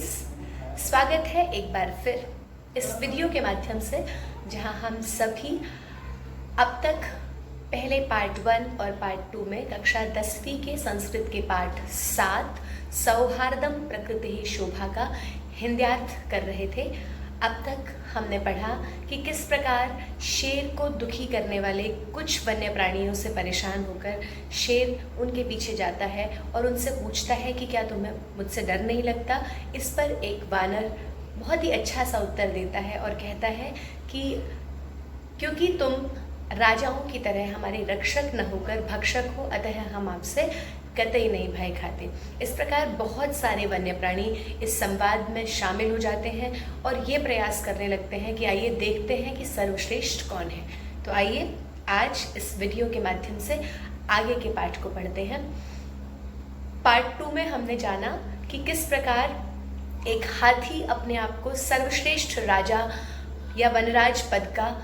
Friends, स्वागत है एक बार फिर इस वीडियो के माध्यम से, जहां हम सभी अब तक पहले पार्ट 1 और पार्ट 2 में कक्षा 10वीं के संस्कृत के पाठ 7 सौहार्दम प्रकृति शोभा का हिंद्यार्थ कर रहे थे। अब तक हमने पढ़ा कि किस प्रकार शेर को दुखी करने वाले कुछ वन्य प्राणियों से परेशान होकर शेर उनके पीछे जाता है और उनसे पूछता है कि क्या तुम्हें मुझसे डर नहीं लगता। इस पर एक वानर बहुत ही अच्छा सा उत्तर देता है और कहता है कि क्योंकि तुम राजाओं की तरह हमारे रक्षक न होकर भक्षक हो, अतः हम आपसे कतई नहीं भय खाते। इस प्रकार बहुत सारे वन्य प्राणी इस संवाद में शामिल हो जाते हैं और ये प्रयास करने लगते हैं कि आइए देखते हैं कि सर्वश्रेष्ठ कौन है। तो आइए आज इस वीडियो के माध्यम से आगे के पाठ को पढ़ते हैं। पार्ट 2 में हमने जाना कि किस प्रकार एक हाथी अपने आप को सर्वश्रेष्ठ राजा या वनराज पद का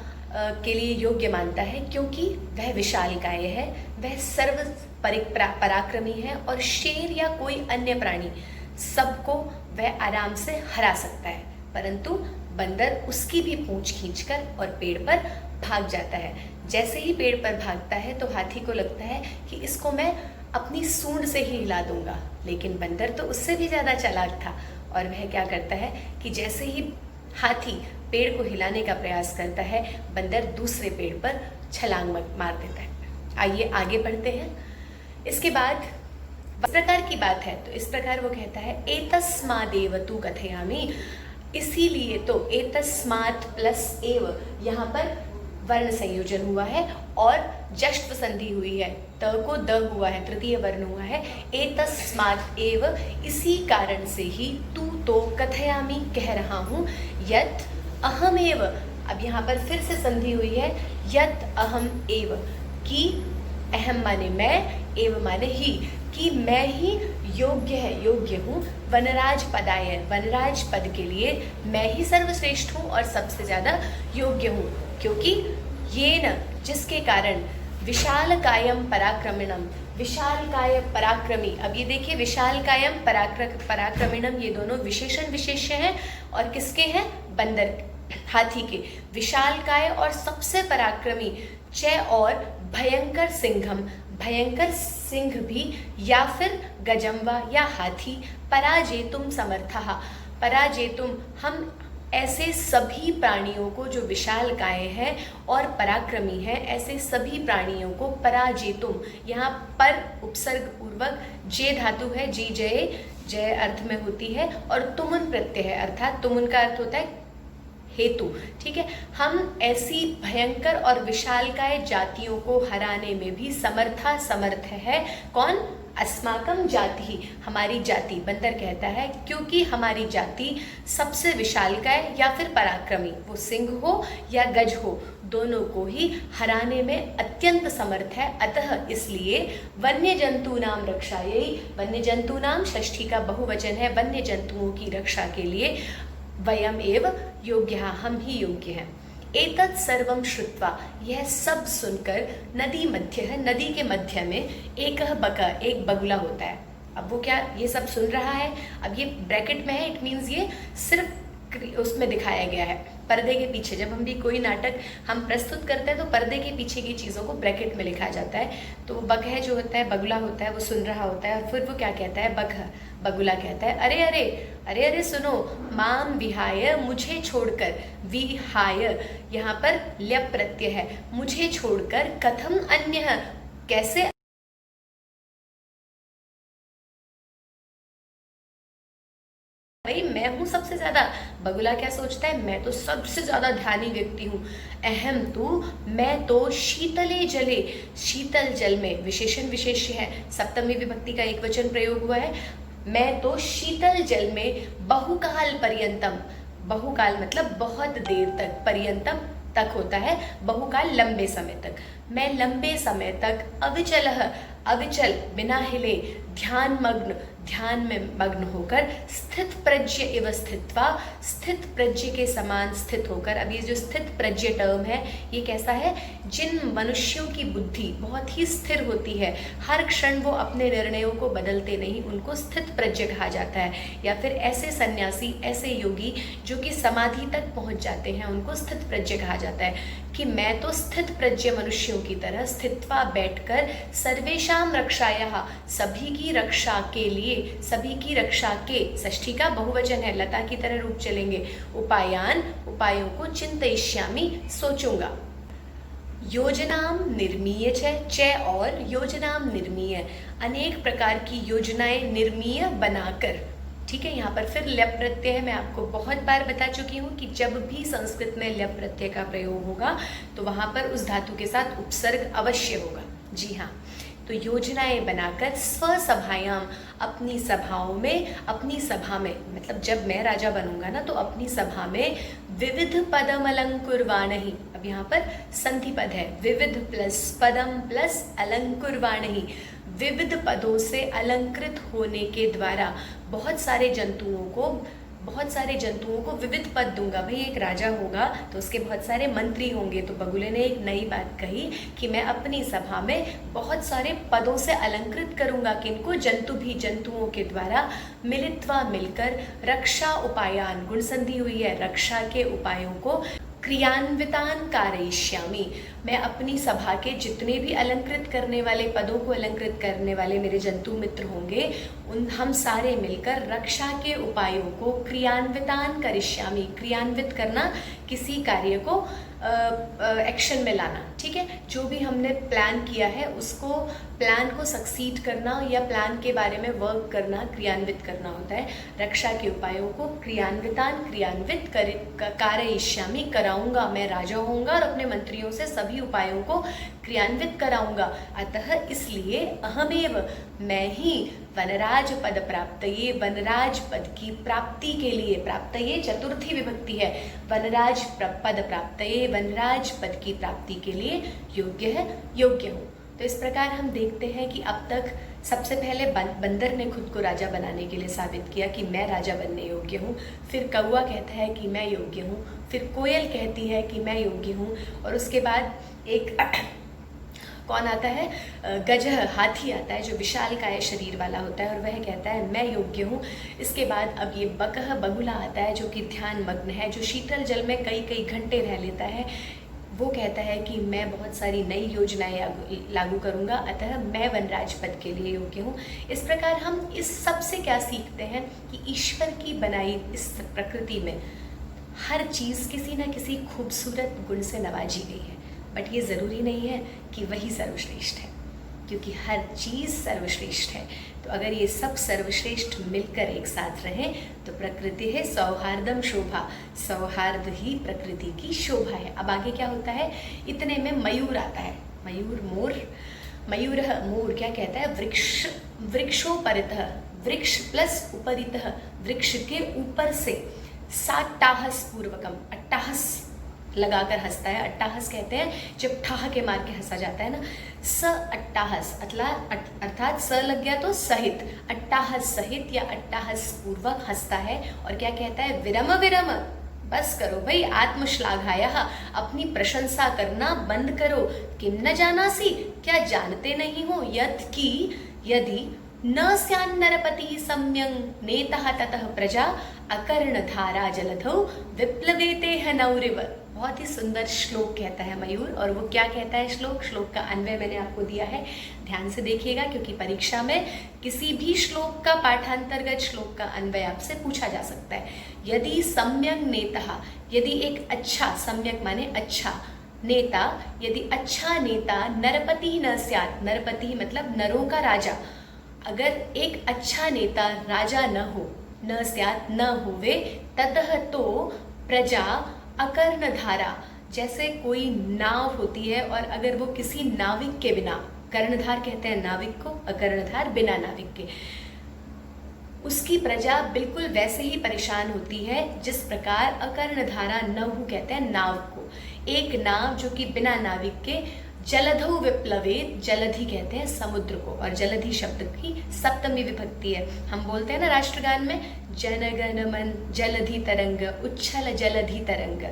के लिए योग्य मानता है, क्योंकि वह विशालकाय है, वह सर्व पराक्रमी है और शेर या कोई अन्य प्राणी सबको वह आराम से हरा सकता है। परंतु बंदर उसकी भी पूंछ खींचकर और पेड़ पर भाग जाता है। जैसे ही पेड़ पर भागता है तो हाथी को लगता है कि इसको मैं अपनी सूंड से ही हिला दूंगा, लेकिन बंदर तो उससे भी ज़्यादा चालाक था और वह क्या करता है कि जैसे ही हाथी पेड़ को हिलाने का प्रयास करता है, बंदर दूसरे पेड़ पर छलांग मार देता है। आइए आगे बढ़ते हैं। इसके बाद इस प्रकार की बात है, तो इस प्रकार वो कहता है एतस्मादेव तु कथयामि, इसीलिए तो एतस्मात् प्लस एव यहाँ पर वर्ण संयोजन हुआ है और जष्ट संधि हुई है, त को द हुआ है, तृतीय वर्ण हुआ है। एतस्मात् एव, इसी कारण से ही तू तो कथयामि कह रहा हूँ, यत् अहमेव, अब यहाँ पर फिर से संधि हुई है, यत् अहम एव, कि अहम माने मैं, एव माने ही, कि मैं ही योग्य हूँ वनराज पदाय, वनराज पद के लिए मैं ही सर्वश्रेष्ठ हूँ और सबसे ज़्यादा योग्य हूँ, क्योंकि ये न, जिसके कारण विशाल कायम पराक्रमिणम, विशाल काय पराक्रमी। अब ये देखिए, विशाल कायम पराक्रमिणम, ये दोनों विशेषण विशेष्य हैं और किसके हैं? बंदर, हाथी के। विशाल काय और सबसे पराक्रमी, च और भयंकर सिंघम, भयंकर सिंह भी या फिर गजम्वा या हाथी, पराजेतुम समर्थः, पराजेतुम, हम ऐसे सभी प्राणियों को जो विशाल काय हैं और पराक्रमी हैं, ऐसे सभी प्राणियों को पराजेतुम, यहाँ पर उपसर्ग पूर्वक जे धातु है, जी जय अर्थ में होती है और तुमुन प्रत्यय है, अर्थात तुमुन का अर्थ होता है हेतु। ठीक है, हम ऐसी भयंकर और विशालकाय जातियों को हराने में भी समर्थ है। कौन? अस्माकं जाति, हमारी जाति। बंदर कहता है क्योंकि हमारी जाति सबसे विशालकाय या फिर पराक्रमी, वो सिंह हो या गज हो, दोनों को ही हराने में अत्यंत समर्थ है। अतः इसलिए वन्य जंतु नाम रक्षायै, वन्य जंतु नाम षष्ठी का बहुवचन है, वन्य जंतुओं की रक्षा के लिए वयम एव योग्य, हम ही योग्य हैं। एतत् सर्वं श्रुत्वा, यह सब सुनकर, नदी मध्य है, नदी के मध्य में एक बका, एक बगुला होता है। अब वो क्या ये सब सुन रहा है? अब ये ब्रैकेट में है, इट मीन्स ये सिर्फ उसमें दिखाया गया है, पर्दे के पीछे। जब हम भी कोई नाटक हम प्रस्तुत करते हैं तो पर्दे के पीछे की चीज़ों को ब्रैकेट में लिखा जाता है। तो वो बग है जो होता है, बगुला होता है, वो सुन रहा होता है और फिर वो क्या कहता है? बगुला कहता है अरे अरे अरे अरे सुनो, माम विहाय, मुझे छोड़कर, विहाय यहाँ पर ल्यप प्रत्यय है, मुझे छोड़कर, कथम अन्य, कैसे भाई मैं हूँ सबसे ज्यादा। बगुला क्या सोचता है? मैं तो सबसे ज्यादा ध्यानी व्यक्ति हूँ। अहम तू, मैं तो शीतले जले, शीतल जल में, विशेषण विशेष्य है, सप्तमी विभक्ति का एक वचन प्रयोग हुआ है। मैं तो शीतल जल में बहुकाल पर्यंतम, बहुकाल मतलब बहुत देर तक, पर्यंतम तक होता है, बहुकाल लंबे समय तक, मैं लंबे समय तक, अविचलः, अविचल बिना हिले, ध्यान में मग्न होकर, स्थित प्रज्ञ इव स्थित्वा, स्थित प्रज्ञ के समान स्थित होकर। अब ये जो स्थित प्रज्ञ टर्म है ये कैसा है, जिन मनुष्यों की बुद्धि बहुत ही स्थिर होती है, हर क्षण वो अपने निर्णयों को बदलते नहीं, उनको स्थित प्रज्ञ कहा जाता है। या फिर ऐसे सन्यासी, ऐसे योगी जो कि समाधि तक पहुंच जाते हैं, उनको स्थित प्रज्ञ कहा जाता है। कि मैं तो स्थित प्रज्ञ मनुष्यों की तरह स्थित्वा बैठकर, सर्वेशाम रक्षायाः, सभी की रक्षा के लिए, सभी की रक्षा के, षष्ठी का बहुवचन है, लता की तरह रूप चलेंगे, उपायान, उपायों को, चिंतयिष्यामि, सोचूंगा। योजनाम निर्मीय च और योजनाम निर्मीय, अनेक प्रकार की योजनाएं निर्मीय बनाकर। ठीक है, यहाँ पर फिर ल्यप प्रत्यय है। मैं आपको बहुत बार बता चुकी हूँ कि जब भी संस्कृत में ल्यप प्रत्यय का प्रयोग होगा तो वहाँ पर उस धातु के साथ उपसर्ग अवश्य होगा। जी हाँ, तो योजनाएं बनाकर, स्वसभायाम, अपनी सभाओं में, अपनी सभा में, मतलब जब मैं राजा बनूंगा ना तो अपनी सभा में, विविध पदम अलंकुरवाणहि, अब यहाँ पर संधि पद है, विविध प्लस पदम प्लस अलंकुरवाणहि, विविध पदों से अलंकृत होने के द्वारा बहुत सारे जंतुओं को विविध पद दूंगा। भाई एक राजा होगा तो उसके बहुत सारे मंत्री होंगे, तो बगुले ने एक नई बात कही कि मैं अपनी सभा में बहुत सारे पदों से अलंकृत करूंगा, किनको, जंतुओं के द्वारा, मिलित्वा मिलकर, रक्षा उपायान, गुण संधि हुई है, रक्षा के उपायों को, क्रियान्वितान कारयिष्यामि, मैं अपनी सभा के जितने भी अलंकृत करने वाले, पदों को अलंकृत करने वाले मेरे जंतु मित्र होंगे, उन हम सारे मिलकर रक्षा के उपायों को क्रियान्वितान करिष्यामि, क्रियान्वित करना, किसी कार्य को एक्शन में लाना। ठीक है, जो भी हमने प्लान किया है उसको, प्लान को सक्सीड करना या प्लान के बारे में वर्क करना, क्रियान्वित करना होता है। रक्षा के उपायों को क्रियान्वित कारयिष्यामि, कराऊंगा, मैं राजा होऊंगा और अपने मंत्रियों से सभी उपायों को क्रियान्वित कराऊंगा। अतः इसलिए अहमेव, मैं ही, वनराज पद प्राप्तये, वनराज पद की प्राप्ति के लिए, प्राप्तये चतुर्थी विभक्ति है, वनराज पद प्राप्तये, वनराज पद की प्राप्ति के लिए योग्य हूँ। तो इस प्रकार हम देखते हैं कि अब तक सबसे पहले बंदर ने खुद को राजा बनाने के लिए साबित किया कि मैं राजा बनने योग्य हूँ, फिर कौवा कहता है कि मैं योग्य हूँ, फिर कोयल कहती है कि मैं योग्य हूँ, और उसके बाद एक कौन आता है, गजह, हाथी आता है जो विशालकाय शरीर वाला होता है और वह कहता है मैं योग्य हूँ। इसके बाद अब ये बकह, बगुला आता है जो कि ध्यान मग्न है, जो शीतल जल में कई घंटे रह लेता है, वो कहता है कि मैं बहुत सारी नई योजनाएं लागू करूंगा, अतः मैं वनराज पद के लिए योग्य हूँ। इस प्रकार हम इस सब से क्या सीखते हैं कि ईश्वर की बनाई इस प्रकृति में हर चीज़ किसी न किसी खूबसूरत गुण से नवाजी गई है, बट ये ज़रूरी नहीं है कि वही सर्वश्रेष्ठ है, क्योंकि हर चीज़ सर्वश्रेष्ठ है। तो अगर ये सब सर्वश्रेष्ठ मिलकर एक साथ रहें तो प्रकृति है सौहार्दम शोभा, सौहार्द ही प्रकृति की शोभा है। अब आगे क्या होता है, इतने में मयूर आता है, मयूर, मोर क्या कहता है, वृक्षोपरितः, वृक्ष प्लस उपरितः, वृक्ष के ऊपर से, साट्टाहस पूर्वकम, अट्टाहस लगाकर हंसता है। अट्टाहस कहते हैं जब ठाह के मार के हंसा जाता है ना, स अट्टाहस, अर्थात स लग गया तो सहित, अट्टाहस सहित या अट्टाहस पूर्वक हंसता है। और क्या कहता है, विरम विरम, बस करो भाई, आत्मश्लाघायः, अपनी प्रशंसा करना बंद करो, किम न जानासि, क्या जानते नहीं हो, यत् की यदि न स्यान्नरपतिः सम्यङ् नेतः ततः प्रजा अकर्णधारा जलधौ विप्लवेतेह नौरिव। बहुत ही सुंदर श्लोक कहता है मयूर। और वो क्या कहता है श्लोक का अन्वय मैंने आपको दिया है, ध्यान से देखिएगा, क्योंकि परीक्षा में किसी भी श्लोक का पाठांतर्गत श्लोक का अन्वय आपसे पूछा जा सकता है। यदि सम्यक नेतः, यदि एक अच्छा, सम्यक माने अच्छा, नेता, यदि अच्छा नेता नरपति न स्यात्, नरपति मतलब नरों का राजा, अगर एक अच्छा नेता राजा न हो, न स्यात् न होवे, ततः तो प्रजा अकर्णधारा, जैसे कोई नाव होती है और अगर वो किसी नाविक के बिना, कर्णधार कहते हैं नाविक को, अकर्णधार बिना नाविक के, उसकी प्रजा बिल्कुल वैसे ही परेशान होती है जिस प्रकार अकर्णधारा नभु कहते हैं नाव को। एक नाव जो कि बिना नाविक के जलधौ विप्लवेत, जलधि कहते हैं समुद्र को, और जलधि शब्द की सप्तमी विभक्ति है। हम बोलते हैं ना राष्ट्रगान में, जनगण मन जलधि तरंग उच्छल जलधि तरंग,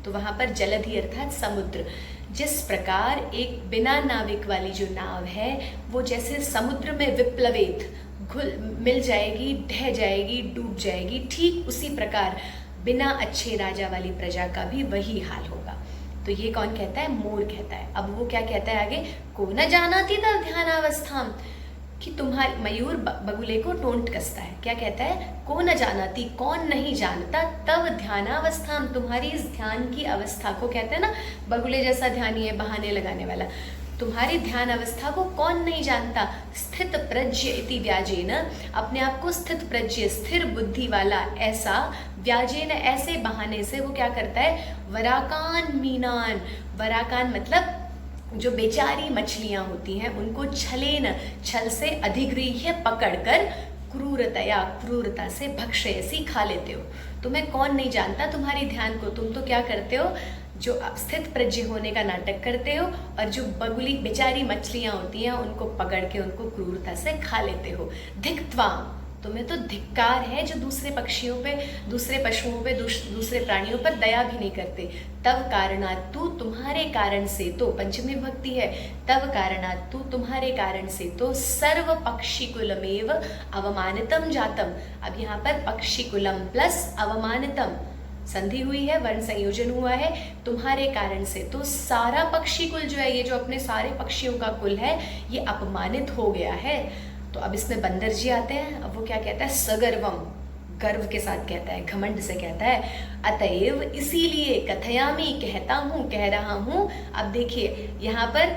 तो वहाँ पर जलधि अर्थात समुद्र। जिस प्रकार एक बिना नाविक वाली जो नाव है वो जैसे समुद्र में विप्लवेत घुल मिल जाएगी, ढह जाएगी, डूब जाएगी, ठीक उसी प्रकार बिना अच्छे राजा वाली प्रजा का भी वही हाल होगा। तो ये कौन कहता है? मोर कहता है। अब वो क्या कहता है आगे? को न जानाति तव ध्यानावस्थाम, कि तुम्हारी मयूर बगुले को टोंट कसता है। क्या कहता है? को न जानाति, कौन नहीं जानता, तव ध्यानावस्थाम, तुम्हारी इस ध्यान की अवस्था को, कहते हैं ना बगुले जैसा ध्यानी है बहाने लगाने वाला, तुम्हारी ध्यान अवस्था को कौन नहीं जानता। स्थित प्रज्ञ इति व्याजेन, अपने आप को स्थित प्रज्ञ स्थिर बुद्धि वाला ऐसा, व्याजेन ऐसे बहाने से वो क्या करता है? वराकान मीनान, वराकान मतलब जो बेचारी मछलियां होती हैं उनको छलेन, छल से अधिगृह्य पकड़कर क्रूरतया, क्रूरता से भक्षयसी खा लेते हो। तुम्हें कौन नहीं जानता तुम्हारी ध्यान को, तुम तो क्या करते हो? जो स्थित प्रज्ञ होने का नाटक करते हो, और जो बगुली बेचारी मछलियां होती हैं उनको पकड़ के उनको क्रूरता से खा लेते हो। धिक्त्वा, तुम्हें तो धिक्कार है जो दूसरे पक्षियों पे, दूसरे पशुओं पे, दूसरे प्राणियों पर दया भी नहीं करते। तव कारणात् तू, तुम्हारे कारण से तो, पंचमी विभक्ति है, तव कारणात् तू, तुम्हारे कारण से तो, सर्व पक्षी कुलमेव अवमानितम जातम। अब यहाँ पर पक्षी कुलम प्लस अवमानितम संधि हुई है, वर्ण संयोजन हुआ है। तुम्हारे कारण से तो सारा पक्षी कुल जो है, ये जो अपने सारे पक्षियों का कुल है, ये अपमानित हो गया है। तो अब इसमें बंदर जी आते हैं। अब वो क्या कहता है? सगर्वम, गर्व के साथ कहता है, घमंड से कहता है, अतएव इसीलिए, कथयामी कहता हूँ, कह रहा हूँ। अब देखिए यहाँ पर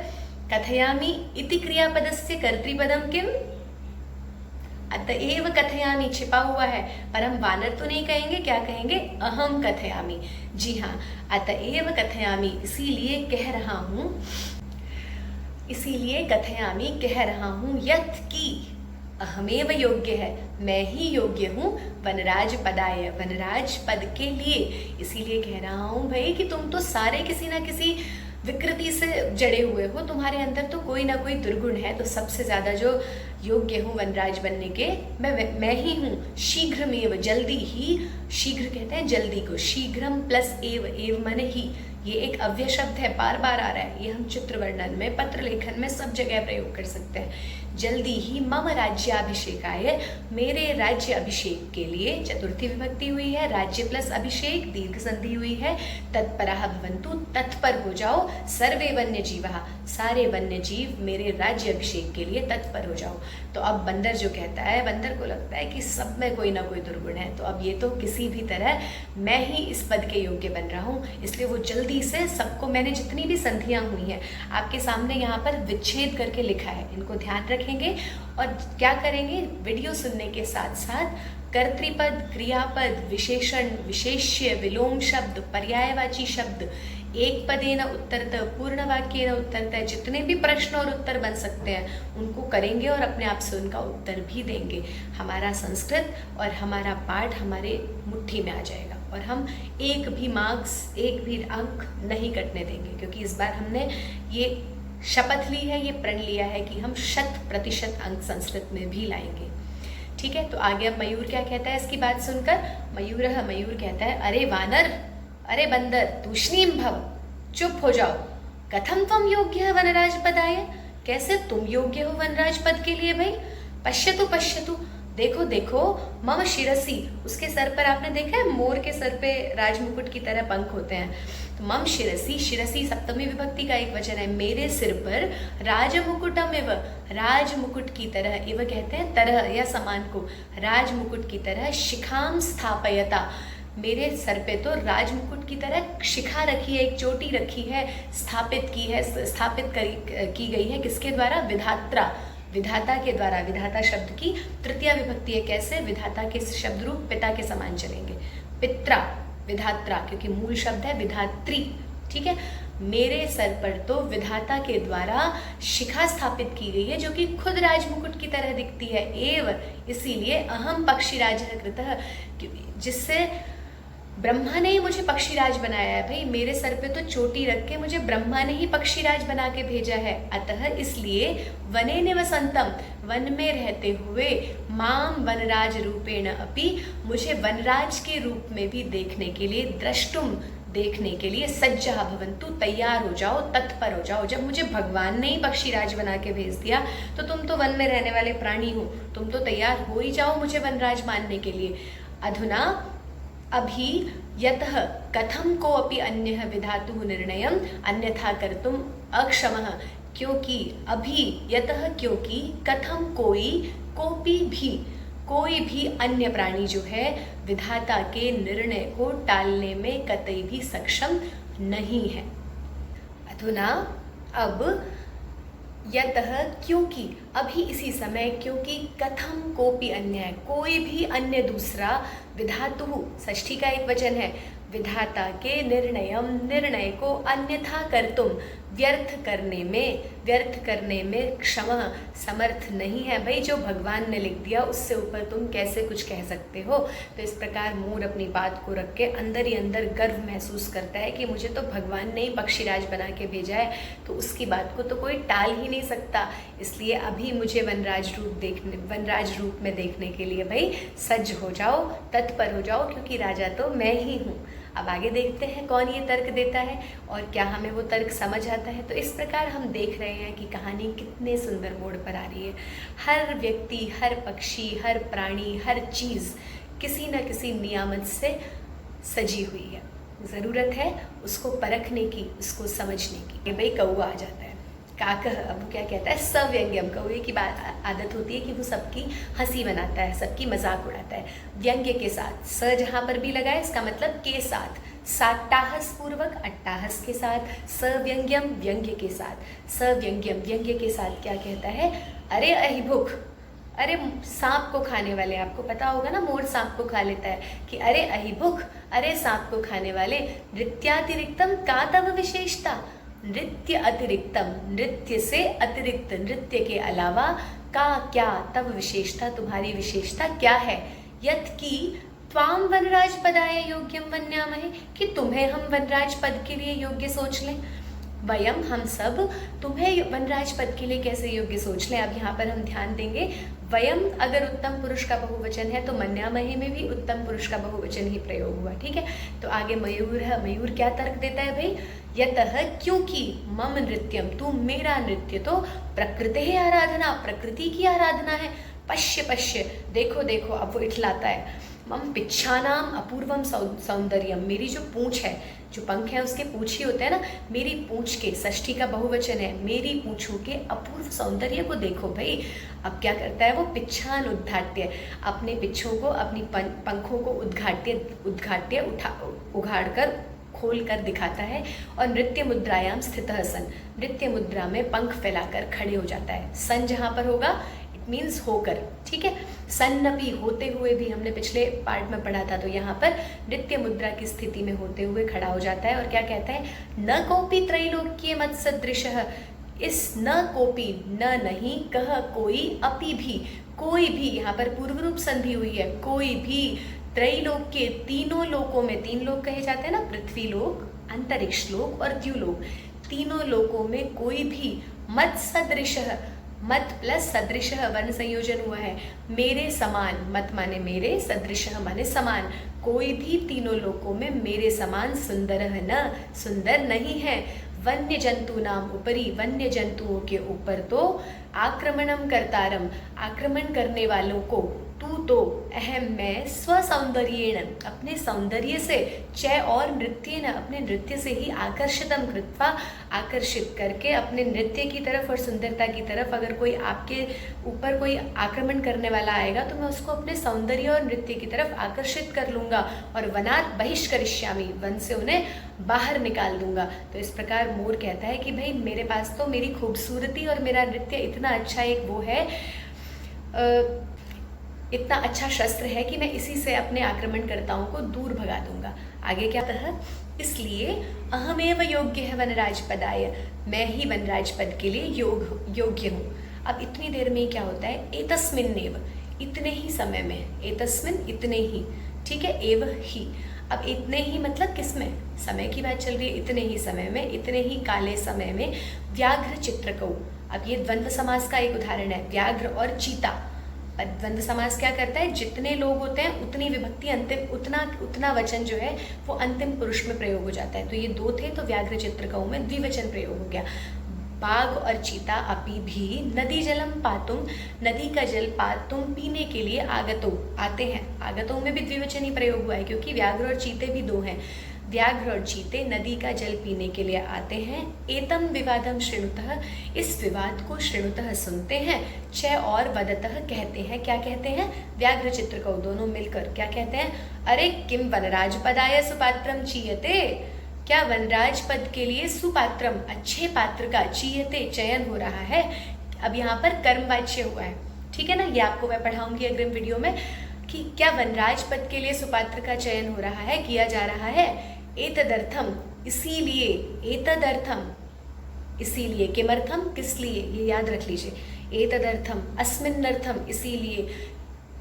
कथयामी इति क्रियापदस्य कर्तृपदम किम? अतएव कथयामी छिपा हुआ है, पर हम वानर तो नहीं कहेंगे, क्या कहेंगे? अहम कथयामी। जी हाँ, अतएव कथयामी, इसीलिए कह रहा हूँ, इसीलिए कथयामी कह रहा हूँ, यत् की अहमेव योग्य है, मैं ही योग्य हूँ, वनराज पदाय, वनराज पद के लिए। इसीलिए कह रहा हूँ भाई कि तुम तो सारे किसी ना किसी विकृति से जड़े हुए हो, तुम्हारे अंदर तो कोई ना कोई दुर्गुण है, तो सबसे ज्यादा जो योग्य हूँ वनराज बनने के मैं ही हूँ। शीघ्रमेव, जल्दी ही, शीघ्र कहते हैं जल्दी को, शीघ्रम प्लस एव, एव माने ही, ये एक अव्यय शब्द है, बार बार आ रहा है, ये हम चित्र वर्णन में, पत्र लेखन में सब जगह प्रयोग कर सकते हैं। जल्दी ही मम राज्याभिषेकाय, मेरे राज्य अभिषेक के लिए, चतुर्थी विभक्ति हुई है, राज्य प्लस अभिषेक, दीर्घ संधि हुई है, तत्परः भवन्तु, तत्पर हो जाओ, सर्वे वन्य जीवः, सारे वन्य जीव मेरे राज्य अभिषेक के लिए तत्पर हो जाओ। तो अब बंदर जो कहता है, बंदर को लगता है कि सब में कोई ना कोई दुर्गुण है, तो अब ये तो किसी भी तरह मैं ही इस पद के योग्य बन रहा हूँ, इसलिए वो जल्दी से सबको, मैंने जितनी भी संधियां हुई हैं आपके सामने यहाँ पर विच्छेद करके लिखा है, इनको ध्यान रखेंगे और क्या करेंगे, वीडियो सुनने के साथ साथ कर्तृपद, क्रियापद, विशेषण, विशेष्य, विलोम शब्द, पर्यायवाची शब्द, एक पदेन उत्तरतः, पूर्ण वाक्येन उत्तरतः, जितने भी प्रश्न और उत्तर बन सकते हैं उनको करेंगे और अपने आप से उनका उत्तर भी देंगे। हमारा संस्कृत और हमारा पाठ हमारे मुट्ठी में आ जाएगा और हम एक भी मार्क्स, एक भी अंक नहीं कटने देंगे, क्योंकि इस बार हमने ये शपथ ली है, ये प्रण लिया है कि हम 100% अंक संस्कृत में भी लाएंगे। ठीक है, तो आगे अब मयूर क्या कहता है इसकी बात सुनकर? मयूर कहता है, अरे वानर, अरे बंदर, तूष्णीम भव, चुप हो जाओ। कथम त्वम योग्य वनराज पदाय, कैसे तुम योग्य हो वनराज पद के लिए भाई? पश्यतु पश्यतु, देखो देखो, मम शिरसी, उसके सर पर आपने देखा है मोर के सर पे राजमुकुट की तरह पंख होते हैं, तो मम शिरसी, शिरसी सप्तमी विभक्ति का एक वचन है, मेरे सिर पर राजमुकुटम एव, राजमुकुट की तरह, एव कहते हैं तरह या समान को, राजमुकुट की तरह, शिखाम स्थापयता, मेरे सर पे तो राजमुकुट की तरह शिखा रखी है, एक चोटी रखी है, स्थापित की गई है, किसके द्वारा? विधात्रा, विधाता के द्वारा। विधाता शब्द की तृतीया विभक्ति है, कैसे? विधाता के शब्द रूप पिता के समान चलेंगे, पित्रा, विधात्रा, क्योंकि मूल शब्द है विधात्री। ठीक है, मेरे सर पर तो विधाता के द्वारा शिखा स्थापित की गई है जो कि खुद राजमुकुट की तरह दिखती है, एव इसीलिए अहम पक्षी राजः कृतः, जिससे ब्रह्मा ने ही मुझे पक्षीराज बनाया है भाई, मेरे सर पे तो चोटी रख के मुझे ब्रह्मा ने ही पक्षीराज बना के भेजा है। अतः इसलिए वने निवसंतम, वन में रहते हुए, माम वनराज रूपेण अपि, मुझे वनराज के रूप में भी देखने के लिए, द्रष्टुम देखने के लिए, सज्जा भवन्तु तैयार हो जाओ, तत्पर हो जाओ। जब मुझे भगवान ने ही पक्षीराज बना के भेज दिया तो तुम तो वन में रहने वाले प्राणी हो, तुम तो तैयार हो ही जाओ मुझे वनराज मानने के लिए। अधुना अभी यतः कथम को अपि अन्यः विधातुः निर्णयम् अन्यथा कर्तुम अक्षमः, क्योंकि अभी, यतः क्योंकि, कथम कोई भी अन्य प्राणी जो है विधाता के निर्णय को टालने में कतई भी सक्षम नहीं है। अधुना अब यतः क्योंकि, अभी इसी समय, क्योंकि कथम कोपि अन्य, कोई भी अन्य दूसरा, विधातुः षष्ठी का एक वचन है, विधाता के निर्णय को अन्यथा कर्तुम, व्यर्थ करने में क्षमः, समर्थ नहीं है। भाई जो भगवान ने लिख दिया उससे ऊपर तुम कैसे कुछ कह सकते हो। तो इस प्रकार मोर अपनी बात को रख के अंदर ही अंदर गर्व महसूस करता है कि मुझे तो भगवान ने ही पक्षीराज बना के भेजा है, तो उसकी बात को तो कोई टाल ही नहीं सकता। इसलिए अभी मुझे वनराज रूप में देखने के लिए भाई सज्ज हो जाओ, तत्पर हो जाओ, क्योंकि राजा तो मैं ही हूँ। अब आगे देखते हैं कौन ये तर्क देता है और क्या हमें वो तर्क समझ आता है। तो इस प्रकार हम देख रहे हैं कि कहानी कितने सुंदर मोड़ पर आ रही है। हर व्यक्ति, हर पक्षी, हर प्राणी, हर चीज़ किसी न किसी नियामत से सजी हुई है। ज़रूरत है उसको परखने की, उसको समझने की। भाई कौआ आ जाता है, काकह, अब क्या कहता है, सव्यंग्यम, कौए की आदत होती है कि वो सबकी हंसी बनाता है, सबकी मजाक उड़ाता है। व्यंग्य के साथ, स जहाँ पर भी लगा है इसका मतलब के साथ, साट्टाहस पूर्वक, अट्टाहस के साथ, सव्यंग्यम व्यंग्य के साथ, सव्यंग्यम व्यंग्य के साथ क्या कहता है, अरे अहिभुख, अरे सांप को खाने वाले, आपको पता होगा ना मोर सांप को खा लेता है, कि अरे अहिभुख, अरे सांप को खाने वाले, नृत्यातिरिक्तम का तव विशेषता, नृत्य अतिरिक्तम, नृत्य से अतिरिक्त, नृत्य के अलावा, का क्या, तब विशेषता, तुम्हारी विशेषता क्या है, यत की त्वाम वनराज पदाय योग्यम वन्यामहे, कि तुम्हें हम वनराज पद के लिए योग्य सोच लें। वयम, हम सब, तुम्हें वनराज पद के लिए कैसे योग्य सोच लें। अब यहाँ पर हम ध्यान देंगे, वयम अगर उत्तम पुरुष का बहुवचन है तो मन्यामहे में भी उत्तम पुरुष का बहुवचन ही प्रयोग हुआ, ठीक है। तो आगे मयूर है, मयूर क्या तर्क देता है भाई, यतः क्योंकि, मम नृत्यम, तू मेरा नृत्य तो प्रकृति आराधना, प्रकृति की आराधना है। पश्य पश्य, देखो देखो, अब वो इठलाता है, मम पिच्छानाम अपूर्वम सौंदर्यम, मेरी जो पूंछ है, जो पंख है उसके पूंछ ही होते हैं ना, मेरी पूंछ के, षष्ठी का बहुवचन है, मेरी पूंछों के अपूर्व सौंदर्य को देखो भाई। अब क्या करता है वो, पिच्छान उद्घाट्य, अपने पिच्छों को, अपनी पंखों को उद्घाट्य उघाड़ कर, खोल कर दिखाता है। और नृत्य मुद्रायाम स्थितः सन, नृत्य मुद्रा में पंख फैलाकर खड़े हो जाता है। सन जहाँ पर होगा इट मीन्स होकर, ठीक है। सन्नपि, होते हुए भी हमने पिछले पार्ट में पढ़ा था, तो यहाँ पर नृत्य मुद्रा की स्थिति में होते हुए खड़ा हो जाता है। और क्या कहता है, न कोपी त्रैलोक्य मत सदृशः, इस न कोपी, न नहीं, कह कोई, अपि भी, कोई भी, यहाँ पर पूर्व रूप संधि हुई है, कोई भी, त्रैलोक्य, तीनों लोकों में, तीन लोक कहे जाते हैं ना, पृथ्वी लोक, अंतरिक्ष लोक और द्युलोक, तीनों लोकों में कोई भी, मत सदृशः, मत प्लस सदृशः वर्ण संयोजन हुआ है, मेरे समान, मत माने मेरे, सदृशः माने समान, कोई भी तीनों लोकों में मेरे समान सुंदरः न, सुंदर नहीं है। वन्य जंतु नाम ऊपरी, वन्य जंतुओं के ऊपर तो, आक्रमणम कर्तारम, आक्रमण करने वालों को, तू तो, अहम मैं, स्वसौंदर्येण, अपने सौंदर्य से, चय और नृत्येन, अपने नृत्य से ही, आकर्षितम कृत्वा, आकर्षित करके, अपने नृत्य की तरफ और सुंदरता की तरफ, अगर कोई आपके ऊपर कोई आक्रमण करने वाला आएगा तो मैं उसको अपने सौंदर्य और नृत्य की तरफ आकर्षित कर लूँगा, और वनात् बहिष्करिष्यामि, वन से उन्हें बाहर निकाल दूंगा। तो इस प्रकार मोर कहता है कि भाई मेरे पास तो मेरी खूबसूरती और मेरा नृत्य इतना अच्छा एक वो है, इतना अच्छा शस्त्र है कि मैं इसी से अपने आक्रमणकर्ताओं को दूर भगा दूंगा। आगे क्या कहा, इसलिए अहमेव योग्य है वनराज पदाय, मैं ही वनराज पद के लिए योग्य हूँ। अब इतनी देर में क्या होता है, एतस्मिन्नेव, इतने ही समय में, एतस्मिन इतने ही, ठीक है, एव ही। अब इतने ही मतलब किसमें, समय की बात चल रही है, इतने ही समय में, इतने ही काले समय में व्याघ्र चित्रकऊ। अब ये द्वंद्व समास का एक उदाहरण है, व्याघ्र और चीता। द्वंद्व समास क्या करता है, जितने लोग होते हैं उतनी विभक्ति अंतिम, उतना वचन जो है वो अंतिम पुरुष में प्रयोग हो जाता है। तो ये दो थे तो व्याघ्र चित्रकऊ में द्विवचन प्रयोग हो गया। बाघ और चीता अपि भी नदी जलम पातुम, नदी का जल पातुम पीने के लिए आगतो आते हैं। आगतों में भी द्विवचन ही प्रयोग हुआ है क्योंकि व्याघ्र और चीते भी दो हैं। व्याघ्र और चीते नदी का जल पीने के लिए आते हैं। एतम विवादम श्रृणुतः, इस विवाद को श्रृणुतः सुनते हैं। च और वदतः कहते हैं, क्या कहते हैं, व्याघ्र चित्रकऊ दोनों मिलकर क्या कहते हैं, अरे किम वनराज पदाय सुपात्रम चीयते, क्या वनराज पद के लिए सुपात्रम अच्छे पात्र का चीयते चयन हो रहा है। अब यहाँ पर कर्मवाच्य हुआ है, ठीक है ना, ये आपको मैं पढ़ाऊंगी अग्रिम वीडियो में कि क्या वनराज पद के लिए सुपात्र का चयन हो रहा है, किया जा रहा है। एतदर्थम इसीलिए, एतदर्थम इसीलिए, किमर्थम किस लिए, ये याद रख लीजिए। एतदर्थम अस्मिन्नर्थम इसीलिए,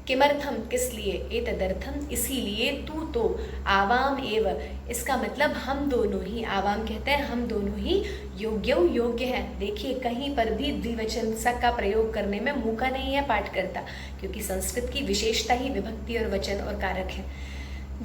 किमर्थम किस लिए, एतदर्थम इसीलिए, तू तो आवाम एव, इसका मतलब हम दोनों ही, आवाम कहते हैं हम दोनों ही, योग्यौ योग्य है। देखिए कहीं पर भी द्विवचन स का प्रयोग करने में मौका नहीं है पाठकर्ता, क्योंकि संस्कृत की विशेषता ही विभक्ति और वचन और कारक है।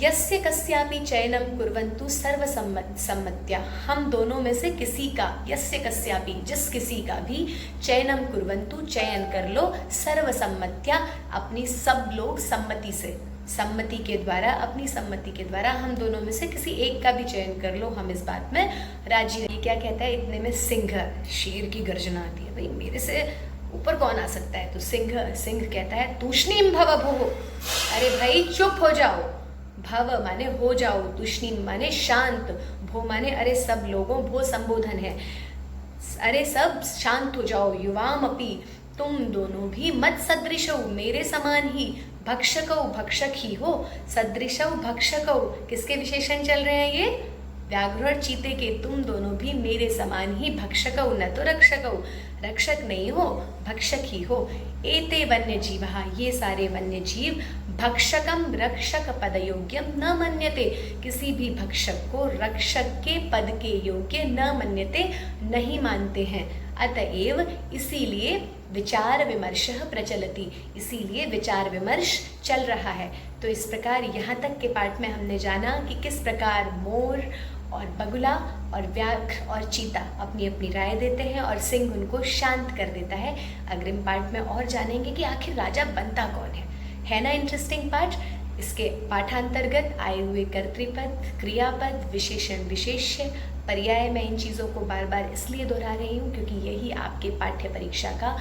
यस्य कस्यापि चयनम कुर्वन्तु सर्वसम्मत्या, हम दोनों में से किसी का, यस्य कस्यापि जिस किसी का भी, चयनम कुर्वन्तु चयन कर लो, सर्वसम्मत्या अपनी सब लोग सम्मति से, सम्मति के द्वारा, अपनी सम्मति के द्वारा हम दोनों में से किसी एक का भी चयन कर लो, हम इस बात में राजी। ये क्या कहता है, इतने में सिंह, शेर की गर्जना आती है, भाई मेरे से ऊपर कौन आ सकता है, तो सिंह कहता है तूष्णीम भव भो, अरे भाई चुप हो जाओ। भव माने हो जाओ, तुष्णीम माने शांत, भो माने अरे सब लोगों, भो संबोधन है, अरे सब शांत हो जाओ। युवाम अपि तुम दोनों भी, मत सदृशौ मेरे समान ही, भक्षकौ भक्षक ही हो, सदृशौ भक्षकौ किसके विशेषण चल रहे हैं, ये व्याघ्र और चीते के, तुम दोनों भी मेरे समान ही, भक्षकौ न तो रक्षकौ, रक्षक नहीं हो भक्षक ही हो। एते वन्य जीव, ये सारे वन्य जीव, भक्षकम रक्षक पदयोग्यम न मन्यते, किसी भी भक्षक को रक्षक के पद के योग्य न मन्यते नहीं मानते हैं। अतएव इसीलिए विचार विमर्श प्रचलति, इसीलिए विचार विमर्श चल रहा है। तो इस प्रकार यहाँ तक के पाठ में हमने जाना कि किस प्रकार मोर और बगुला और व्याघ्र और चीता अपनी अपनी राय देते हैं और सिंह उनको शांत कर देता है। अग्रिम पाठ में और जानेंगे कि आखिर राजा बनता कौन है ना इंटरेस्टिंग पाठ। इसके पाठांतर्गत आए हुए कर्तृपद, क्रियापद, विशेषण, विशेष्य, पर्याय, मैं इन चीज़ों को बार बार इसलिए दोहरा रही हूँ क्योंकि यही आपके पाठ्य परीक्षा का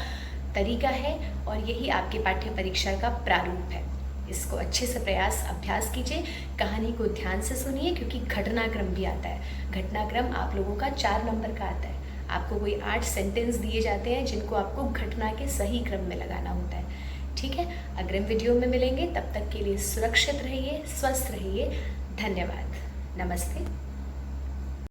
तरीका है और यही आपके पाठ्य परीक्षा का प्रारूप है। इसको अच्छे से अभ्यास कीजिए, कहानी को ध्यान से सुनिए क्योंकि घटनाक्रम भी आता है। घटनाक्रम आप लोगों का 4 नंबर का आता है। आपको कोई 8 सेंटेंस दिए जाते हैं जिनको आपको घटना के सही क्रम में लगाना होता है। ठीक है, अग्रिम वीडियो में मिलेंगे, तब तक के लिए सुरक्षित रहिए, स्वस्थ रहिए। धन्यवाद, नमस्ते।